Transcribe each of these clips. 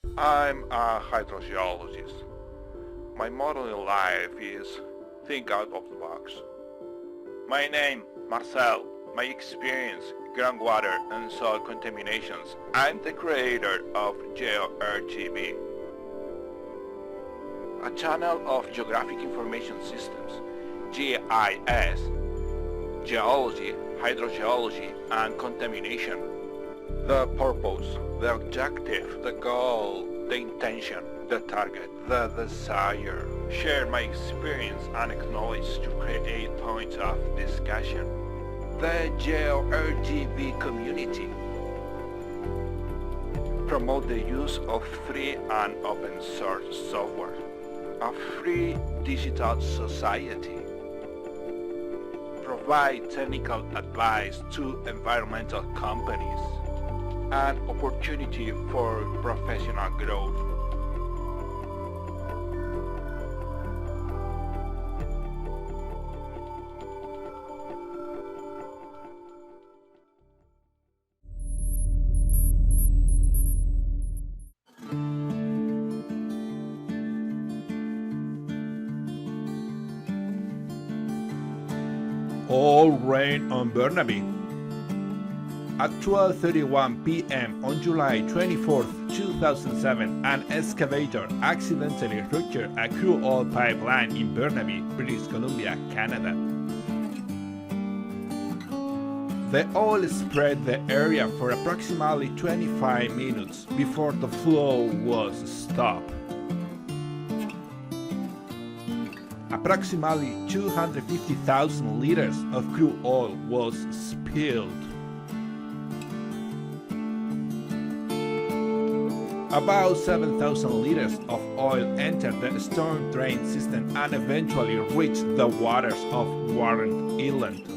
I'm a hydrogeologist. My motto in life is think out of the box. My name, Marcel. My experience, groundwater and soil contaminations. I'm the creator of Geo RGB, a channel of geographic information systems, GIS, geology, hydrogeology, and contamination. The purpose, the objective, the goal, the intention, the target, the desire. Share my experience and acknowledge to create points of discussion. The Geo RGB community. Promote the use of free and open source software. A free digital society. Provide technical advice to environmental companies. An opportunity for professional growth. All rain on Burnaby. At 12:31 p.m. on July 24, 2007, an excavator accidentally ruptured a crude oil pipeline in Burnaby, British Columbia, Canada. The oil spread the area for approximately 25 minutes before the flow was stopped. Approximately 250,000 liters of crude oil was spilled. About 7,000 liters of oil entered the storm drain system and eventually reached the waters of Warren Island.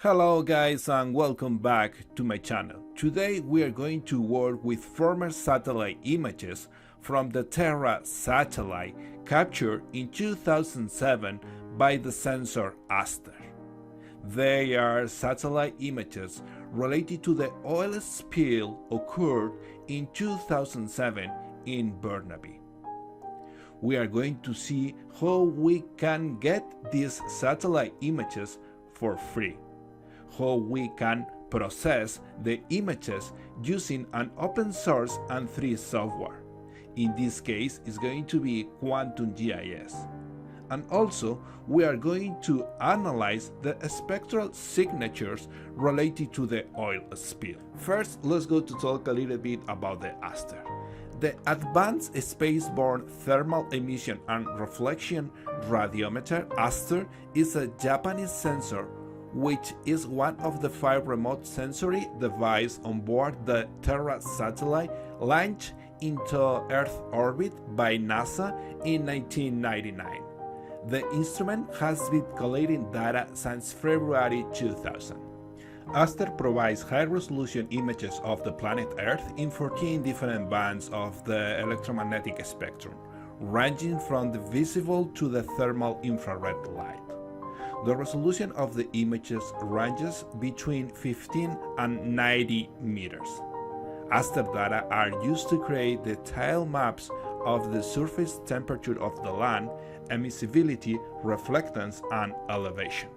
Hello guys and welcome back to my channel. Today we are going to work with former satellite images from the Terra satellite captured in 2007 by the sensor ASTER. They are satellite images related to the oil spill occurred in 2007 in Burnaby. We are going to see how we can get these satellite images for free. How we can process the images using an open source and free software. In this case, it's going to be Quantum GIS. And also, we are going to analyze the spectral signatures related to the oil spill. First, let's go to talk a little bit about the ASTER. The Advanced Spaceborne Thermal Emission and Reflection Radiometer ASTER is a Japanese sensor which is one of the 5 remote sensory devices on board the Terra satellite launched into Earth orbit by NASA in 1999. The instrument has been collecting data since February 2000. ASTER provides high-resolution images of the planet Earth in 14 different bands of the electromagnetic spectrum, ranging from the visible to the thermal infrared light. The resolution of the images ranges between 15 and 90 meters. ASTER data are used to create detailed maps of the surface temperature of the land, emissivity, reflectance, and elevation.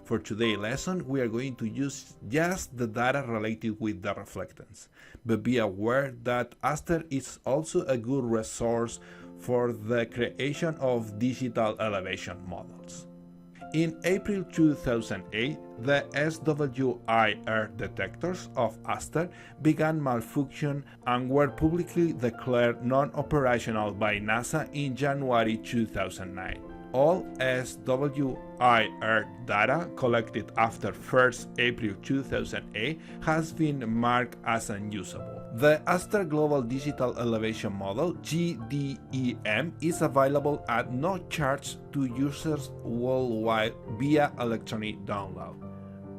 For today's lesson, we are going to use just the data related with the reflectance, but be aware that ASTER is also a good resource for the creation of digital elevation models. In April 2008, the SWIR detectors of ASTER began malfunction and were publicly declared non-operational by NASA in January 2009. All SWIR data collected after 1st April 2008 has been marked as unusable. The ASTER Global Digital Elevation Model (GDEM) is available at no charge to users worldwide via electronic download.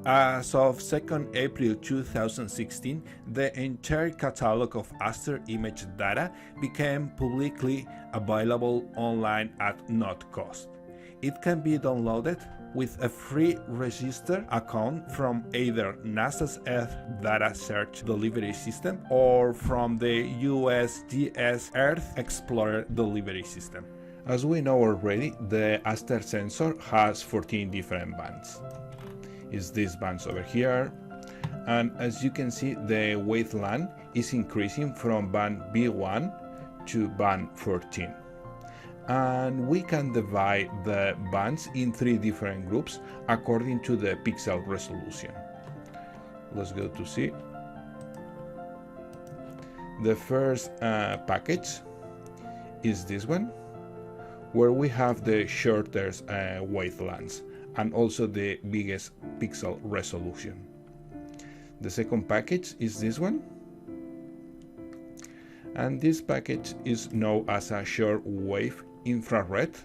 As of 2nd April 2016, the entire catalog of ASTER image data became publicly available online at no cost. It can be downloaded with a free register account from either NASA's Earth Data Search Delivery System or from the USGS Earth Explorer Delivery System. As we know already, the ASTER sensor has 14 different bands. Is these bands over here, and as you can see, the wavelength is increasing from band B1 to band 14, and we can divide the bands in 3 different groups according to the pixel resolution. Let's go to see. The first package is this one, where we have the shortest wavelengths and also the biggest pixel resolution. The second package is this one, and this package is known as a short wave infrared,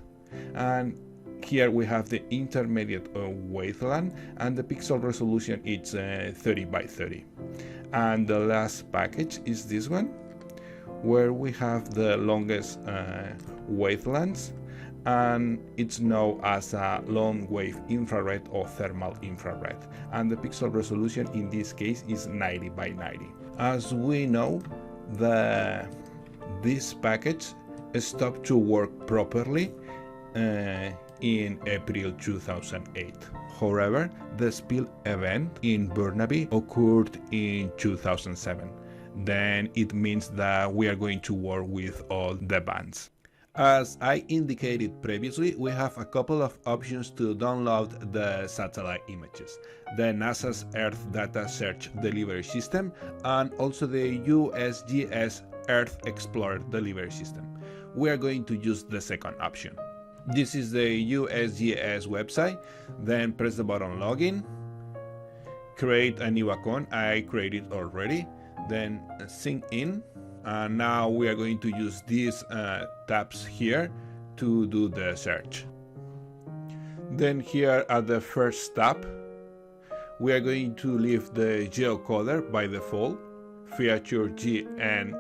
and here we have the intermediate wavelength and the pixel resolution is 30 by 30. And the last package is this one, where we have the longest wavelengths, and it's known as a long wave infrared or thermal infrared, and the pixel resolution in this case is 90 by 90. As we know, this package stopped to work properly in April 2008. However, the spill event in Burnaby occurred in 2007. Then it means that we are going to work with all the bands. As I indicated previously, we have a couple of options to download the satellite images: the NASA's Earth Data Search Delivery System and also the USGS Earth Explorer Delivery System. We are going to use the second option. This is the USGS website. Then press the button Login, create a new account. I created already. Then sign in. And now we are going to use these tabs here to do the search. Then here at the first tab, we are going to leave the geocoder by default, feature GNIS.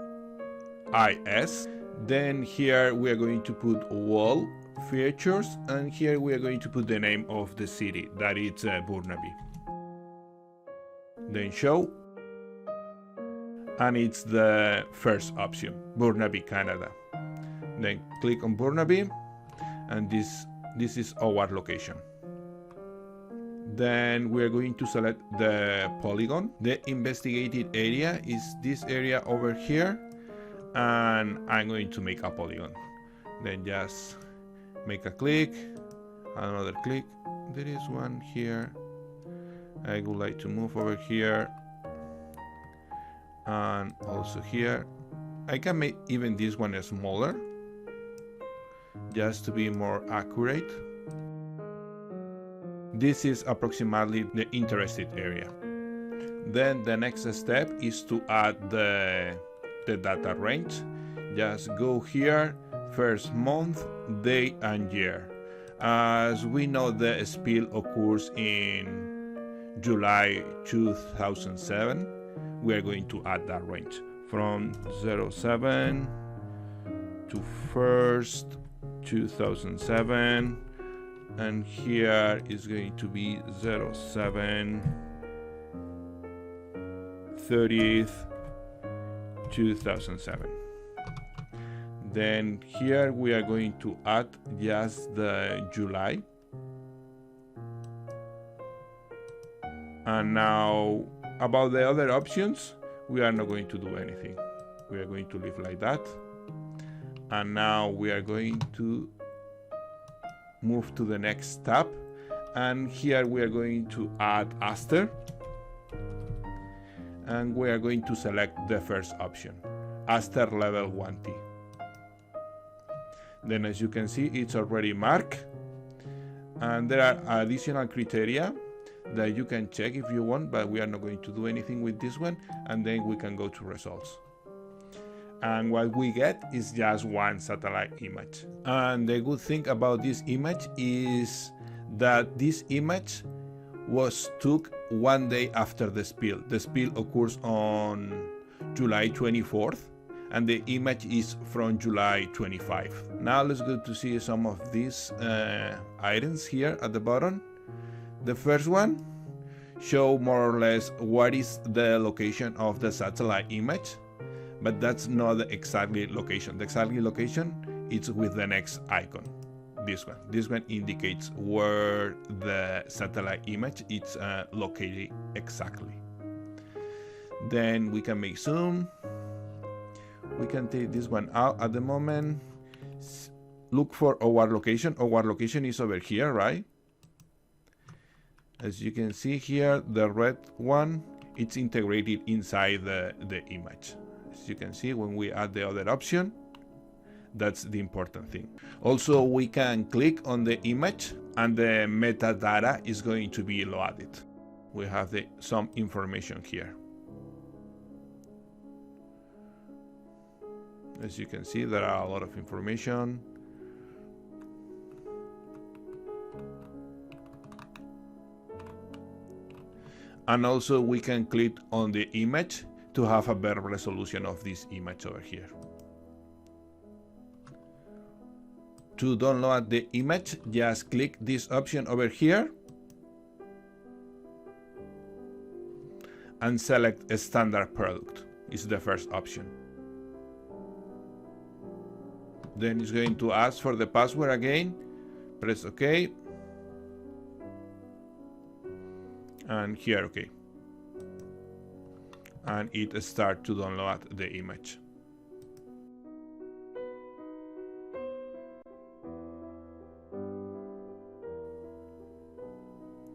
Then here we are going to put wall features, and here we are going to put the name of the city, that is Burnaby. Then show. And it's the first option, Burnaby, Canada. Then click on Burnaby, and this is our location. Then we're going to select the polygon. The investigated area is this area over here, and I'm going to make a polygon. Then just make a click, another click. There is one here. I would like to move over here, and also here. I can make even this one smaller just to be more accurate. This is approximately the interested area. Then the next step is to add the data range. Just go here, first month, day and year. As we know, the spill occurs in July 2007. We are going to add that range from 07 to 1st 2007, and here is going to be 07 30th 2007. Then here we are going to add just the July. And now about the other options, we are not going to do anything. We are going to leave like that. And now we are going to move to the next tab. And here we are going to add ASTER. And we are going to select the first option, ASTER level 1T. Then as you can see, it's already marked. And there are additional criteria that you can check if you want, but we are not going to do anything with this one. And then we can go to results. And what we get is just one satellite image. And the good thing about this image is that this image was took one day after the spill. The spill occurs on July 24th, and the image is from July 25. Now let's go to see some of these items here at the bottom. The first one show more or less what is the location of the satellite image, but that's not the exactly location. The exactly location is with the next icon. This one indicates where the satellite image is located exactly. Then we can make zoom. We can take this one out at the moment. Look for our location. Our location is over here, right? As you can see here, the red one, it's integrated inside the image. As you can see, when we add the other option, that's the important thing. Also, we can click on the image and the metadata is going to be loaded. We have some information here. As you can see, there are a lot of information. And also we can click on the image to have a better resolution of this image over here. To download the image, just click this option over here and select a standard product. It's the first option. Then it's going to ask for the password again. Press OK. And here OK. And it starts to download the image.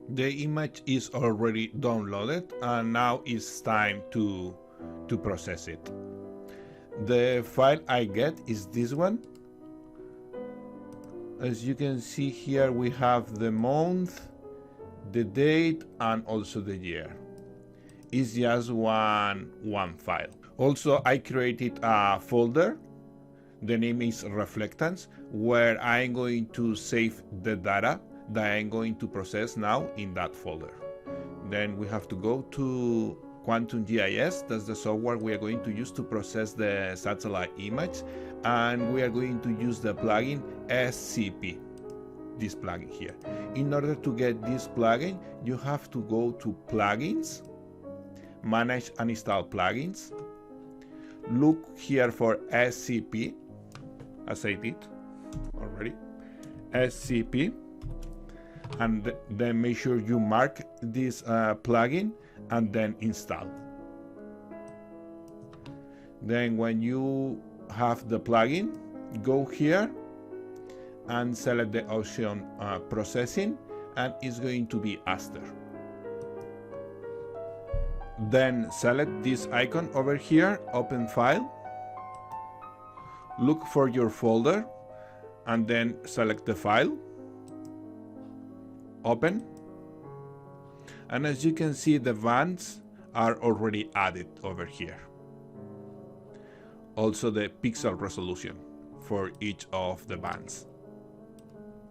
The image is already downloaded and now it's time to process it. The file I get is this one. As you can see here, we have the month, the date, and also the year. It's just one file. Also, I created a folder. The name is Reflectance, where I'm going to save the data that I'm going to process now in that folder. Then we have to go to Quantum GIS. That's the software we are going to use to process the satellite image, and we are going to use the plugin SCP, this plugin here. In order to get this plugin, you have to go to Plugins, Manage and Install Plugins. Look here for SCP, as I did already, SCP, and then make sure you mark this plugin and then install. Then when you have the plugin, go here and select the option processing, and it's going to be ASTER. Then select this icon over here, open file, look for your folder and then select the file, open, and as you can see, the bands are already added over here. Also the pixel resolution for each of the bands.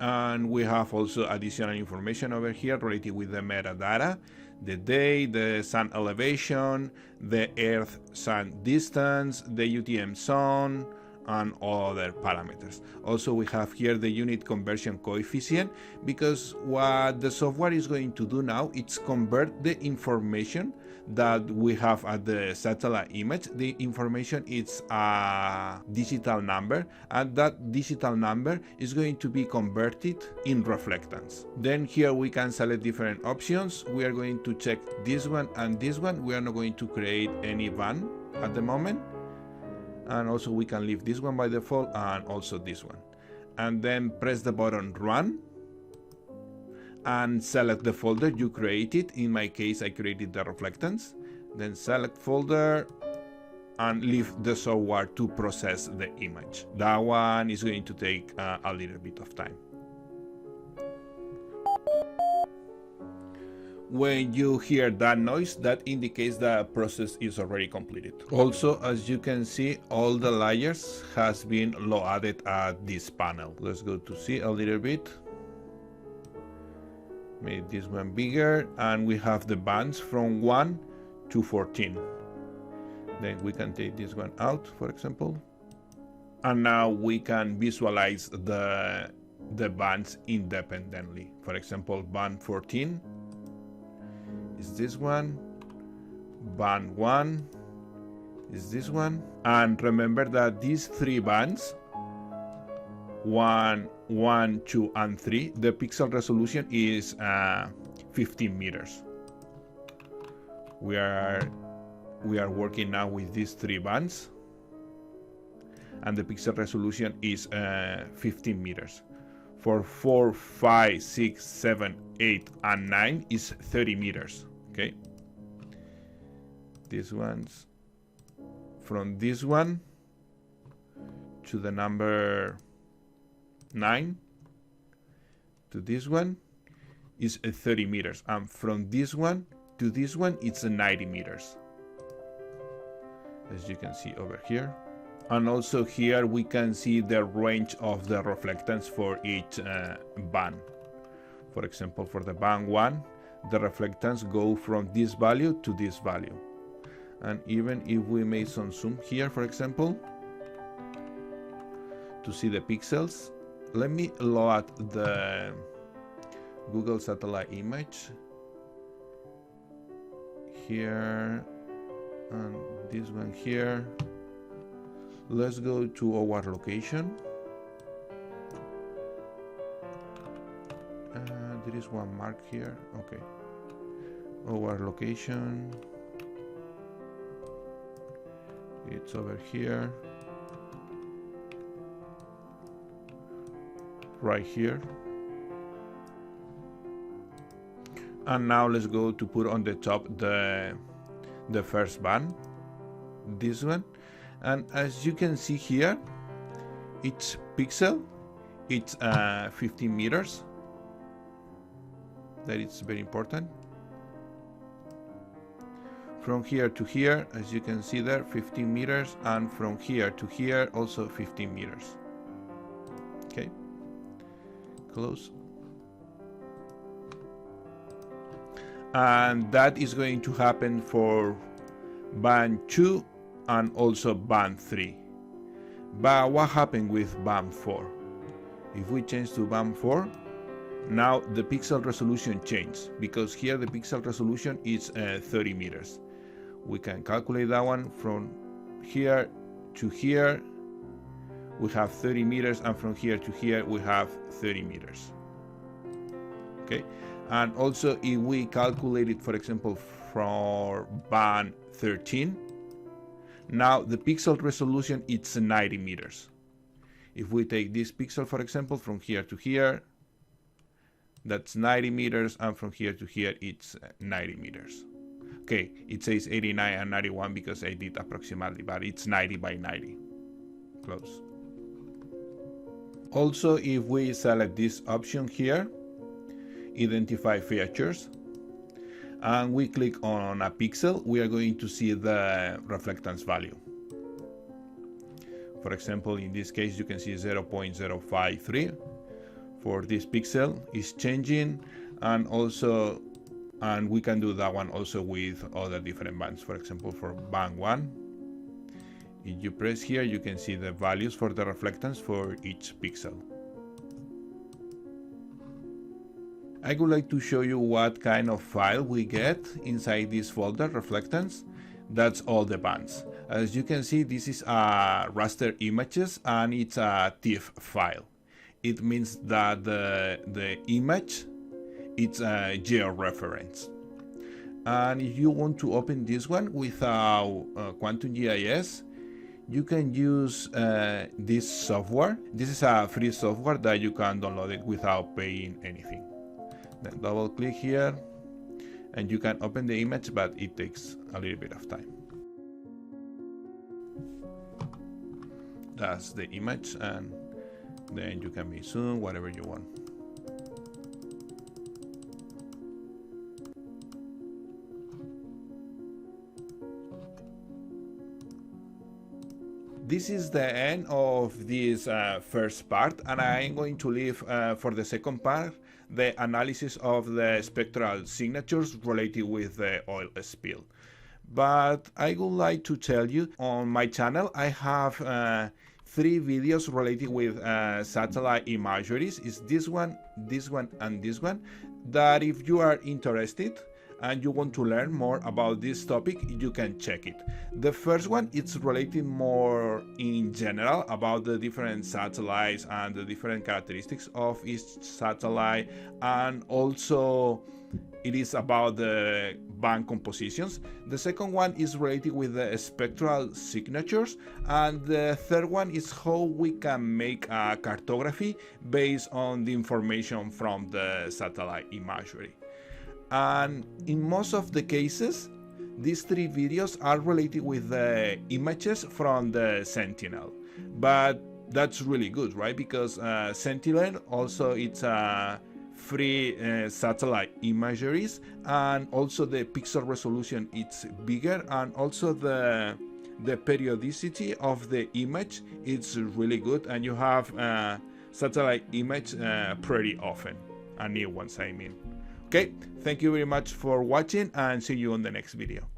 And we have also additional information over here related with the metadata, the day, the sun elevation, the Earth-Sun distance, the UTM zone, and other parameters. Also, we have here the unit conversion coefficient, because what the software is going to do now is convert the information that we have at the satellite image. The information is a digital number, and that digital number is going to be converted in reflectance. Then here we can select different options. We are going to check this one and this one. We are not going to create any band at the moment, and also we can leave this one by default and also this one, and then press the button run and select the folder you created. In my case, I created the reflectance. Then select folder and leave the software to process the image. That one is going to take a little bit of time. When you hear that noise, that indicates the process is already completed. Also, as you can see, all the layers has been loaded at this panel. Let's go to see a little bit. Make this one bigger, and we have the bands from 1 to 14. Then we can take this one out, for example, and now we can visualize the bands independently. For example, band 14 is this one, band 1 is this one, and remember that these three bands, 1, 2, and 3, the pixel resolution is 15 meters. We are working now with these three bands, and the pixel resolution is 15 meters. For 4, 5, 6, 7, 8, and 9 is 30 meters. Okay. These ones, from this one to the number 9 to this one is 30 meters, and from this one to this one it's 90 meters, as you can see over here. And also here we can see the range of the reflectance for each band. For example, for the band 1, the reflectance go from this value to this value. And even if we make some zoom here, for example, to see the pixels, let me load the Google satellite image here and this one here. Let's go to our location. There is one mark here. Okay. Our location. It's over here. Right here. And now let's go to put on the top the first band, this one. And as you can see here, each pixel, it's 15 meters. That is very important. From here to here, as you can see there, 15 meters, and from here to here also 15 meters. Okay, close. And that is going to happen for band 2 and also band 3. But what happened with band 4? If we change to band 4, now the pixel resolution changed, because here the pixel resolution is 30 meters. We can calculate that one. From here to here we have 30 meters, and from here to here we have 30 meters. Okay, and also if we calculate it, for example, for band 13, now the pixel resolution is 90 meters. If we take this pixel, for example, from here to here, that's 90 meters, and from here to here it's 90 meters. Okay, it says 89 and 91 because I did approximately, but it's 90 by 90. Close. Also, if we select this option here, identify features, and we click on a pixel, we are going to see the reflectance value. For example, in this case, you can see 0.053 for this pixel is changing, and we can do that one also with other different bands. For example, for band 1, if you press here, you can see the values for the reflectance for each pixel. I would like to show you what kind of file we get inside this folder, reflectance. That's all the bands. As you can see, this is a raster images and it's a TIFF file. It means that the image, it's a georeference. And if you want to open this one without Quantum GIS, you can use this software. This is a free software that you can download it without paying anything. Then double click here and you can open the image, but it takes a little bit of time. That's the image, and then you can be zoom whatever you want. This is the end of this first part, and I'm going to leave for the second part the analysis of the spectral signatures related with the oil spill. But I would like to tell you, on my channel I have 3 videos related with satellite imageries. It's this one, and this one, that if you are interested and you want to learn more about this topic, you can check it. The first one, it's related more in general about the different satellites and the different characteristics of each satellite, and also it is about the band compositions. The second one is related with the spectral signatures, and the third one is how we can make a cartography based on the information from the satellite imagery. And in most of the cases, these 3 videos are related with the images from the Sentinel. But that's really good, right? Because Sentinel also, it's a free satellite imageries, and also the pixel resolution, it's bigger, and also the periodicity of the image, it's really good, and you have satellite image pretty often, and new ones I mean. Okay, thank you very much for watching, and see you on the next video.